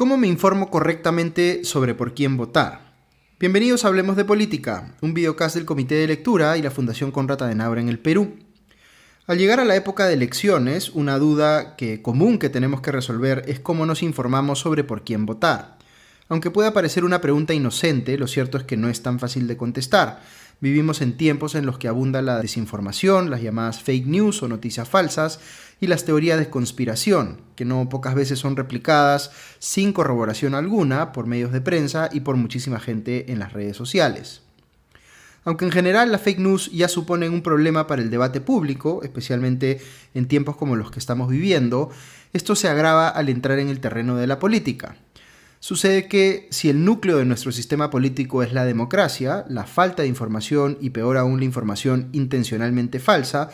¿Cómo me informo correctamente sobre por quién votar? Bienvenidos a Hablemos de Política, un videocast del Comité de Lectura y la Fundación Konrad Adenauer en el Perú. Al llegar a la época de elecciones, una duda común que tenemos que resolver es cómo nos informamos sobre por quién votar. Aunque pueda parecer una pregunta inocente, lo cierto es que no es tan fácil de contestar. Vivimos en tiempos en los que abunda la desinformación, las llamadas fake news o noticias falsas, y las teorías de conspiración, que no pocas veces son replicadas sin corroboración alguna por medios de prensa y por muchísima gente en las redes sociales. Aunque en general las fake news ya suponen un problema para el debate público, especialmente en tiempos como los que estamos viviendo, esto se agrava al entrar en el terreno de la política. Sucede que si el núcleo de nuestro sistema político es la democracia, la falta de información y peor aún la información intencionalmente falsa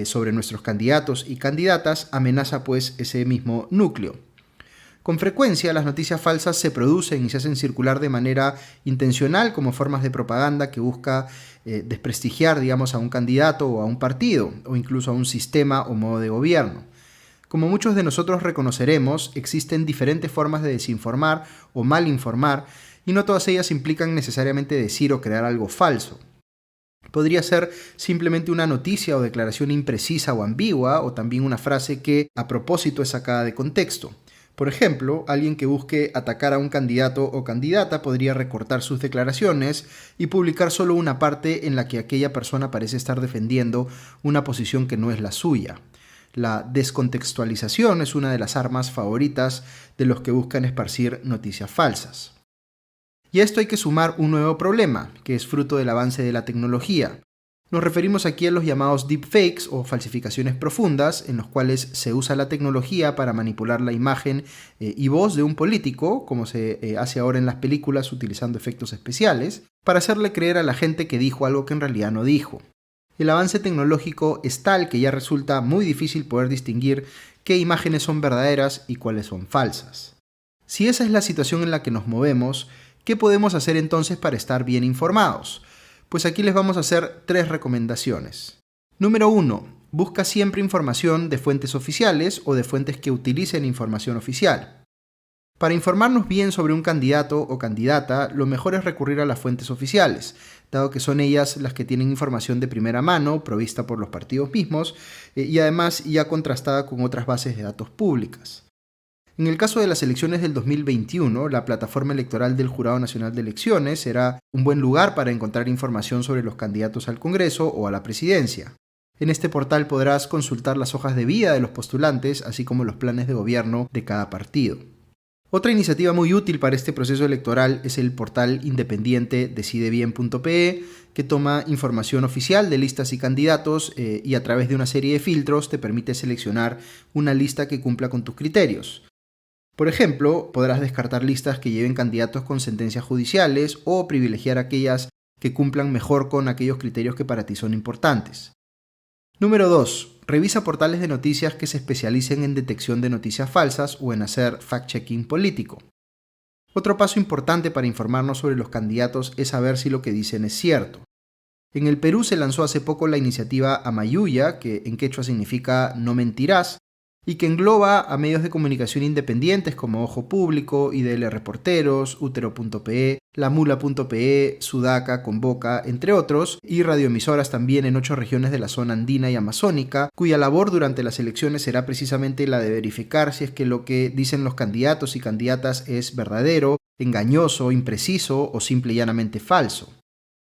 sobre nuestros candidatos y candidatas amenaza pues ese mismo núcleo. Con frecuencia las noticias falsas se producen y se hacen circular de manera intencional como formas de propaganda que busca desprestigiar, a un candidato o a un partido o incluso a un sistema o modo de gobierno. Como muchos de nosotros reconoceremos, existen diferentes formas de desinformar o malinformar y no todas ellas implican necesariamente decir o crear algo falso. Podría ser simplemente una noticia o declaración imprecisa o ambigua o también una frase que a propósito es sacada de contexto. Por ejemplo, alguien que busque atacar a un candidato o candidata podría recortar sus declaraciones y publicar solo una parte en la que aquella persona parece estar defendiendo una posición que no es la suya. La descontextualización es una de las armas favoritas de los que buscan esparcir noticias falsas. Y a esto hay que sumar un nuevo problema, que es fruto del avance de la tecnología. Nos referimos aquí a los llamados deepfakes o falsificaciones profundas, en los cuales se usa la tecnología para manipular la imagen y voz de un político, como se hace ahora en las películas utilizando efectos especiales, para hacerle creer a la gente que dijo algo que en realidad no dijo. El avance tecnológico es tal que ya resulta muy difícil poder distinguir qué imágenes son verdaderas y cuáles son falsas. Si esa es la situación en la que nos movemos, ¿qué podemos hacer entonces para estar bien informados? Pues aquí les vamos a hacer 3 recomendaciones. Número 1. Busca siempre información de fuentes oficiales o de fuentes que utilicen información oficial. Para informarnos bien sobre un candidato o candidata, lo mejor es recurrir a las fuentes oficiales, dado que son ellas las que tienen información de primera mano, provista por los partidos mismos, y además ya contrastada con otras bases de datos públicas. En el caso de las elecciones del 2021, la plataforma electoral del Jurado Nacional de Elecciones será un buen lugar para encontrar información sobre los candidatos al Congreso o a la presidencia. En este portal podrás consultar las hojas de vida de los postulantes, así como los planes de gobierno de cada partido. Otra iniciativa muy útil para este proceso electoral es el portal independiente decidebien.pe, que toma información oficial de listas y candidatos y a través de una serie de filtros te permite seleccionar una lista que cumpla con tus criterios. Por ejemplo, podrás descartar listas que lleven candidatos con sentencias judiciales o privilegiar aquellas que cumplan mejor con aquellos criterios que para ti son importantes. Número 2. Revisa portales de noticias que se especialicen en detección de noticias falsas o en hacer fact-checking político. Otro paso importante para informarnos sobre los candidatos es saber si lo que dicen es cierto. En el Perú se lanzó hace poco la iniciativa Amayuya, que en quechua significa no mentirás, y que engloba a medios de comunicación independientes como Ojo Público, IDL Reporteros, Útero.pe, Lamula.pe, Sudaca, Convoca, entre otros, y radioemisoras también en 8 regiones de la zona andina y amazónica, cuya labor durante las elecciones será precisamente la de verificar si es que lo que dicen los candidatos y candidatas es verdadero, engañoso, impreciso o simple y llanamente falso.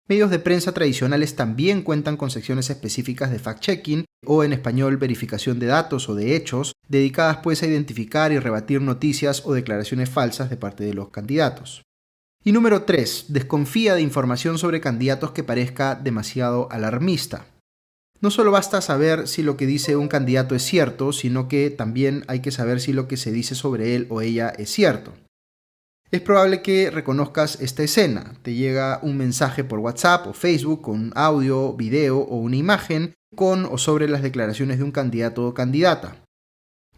Medios de prensa tradicionales también cuentan con secciones específicas de fact-checking o en español verificación de datos o de hechos, dedicadas pues a identificar y rebatir noticias o declaraciones falsas de parte de los candidatos. Y número 3. Desconfía de información sobre candidatos que parezca demasiado alarmista. No solo basta saber si lo que dice un candidato es cierto, sino que también hay que saber si lo que se dice sobre él o ella es cierto. Es probable que reconozcas esta escena. Te llega un mensaje por WhatsApp o Facebook con audio, video o una imagen con o sobre las declaraciones de un candidato o candidata.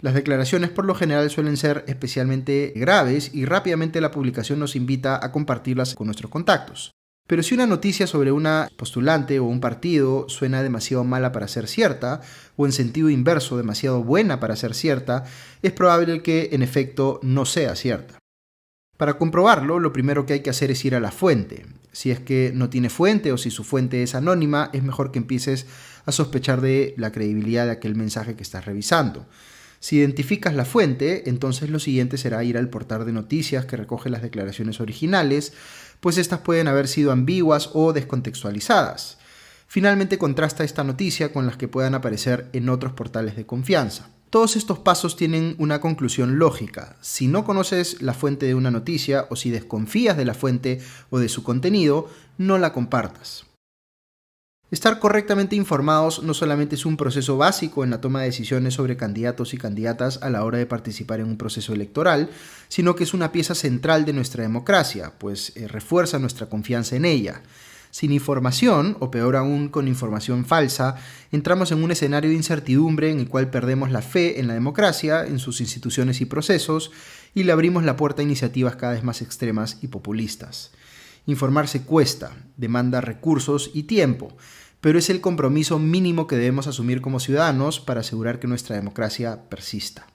Las declaraciones por lo general suelen ser especialmente graves y rápidamente la publicación nos invita a compartirlas con nuestros contactos. Pero si una noticia sobre una postulante o un partido suena demasiado mala para ser cierta, o en sentido inverso demasiado buena para ser cierta, es probable que en efecto no sea cierta. Para comprobarlo, lo primero que hay que hacer es ir a la fuente. Si es que no tiene fuente o si su fuente es anónima, es mejor que empieces a sospechar de la credibilidad de aquel mensaje que estás revisando. Si identificas la fuente, entonces lo siguiente será ir al portal de noticias que recoge las declaraciones originales, pues estas pueden haber sido ambiguas o descontextualizadas. Finalmente, contrasta esta noticia con las que puedan aparecer en otros portales de confianza. Todos estos pasos tienen una conclusión lógica. Si no conoces la fuente de una noticia o si desconfías de la fuente o de su contenido, no la compartas. Estar correctamente informados no solamente es un proceso básico en la toma de decisiones sobre candidatos y candidatas a la hora de participar en un proceso electoral, sino que es una pieza central de nuestra democracia, pues refuerza nuestra confianza en ella. Sin información, o peor aún con información falsa, entramos en un escenario de incertidumbre en el cual perdemos la fe en la democracia, en sus instituciones y procesos, y le abrimos la puerta a iniciativas cada vez más extremas y populistas. Informarse cuesta, demanda recursos y tiempo, pero es el compromiso mínimo que debemos asumir como ciudadanos para asegurar que nuestra democracia persista.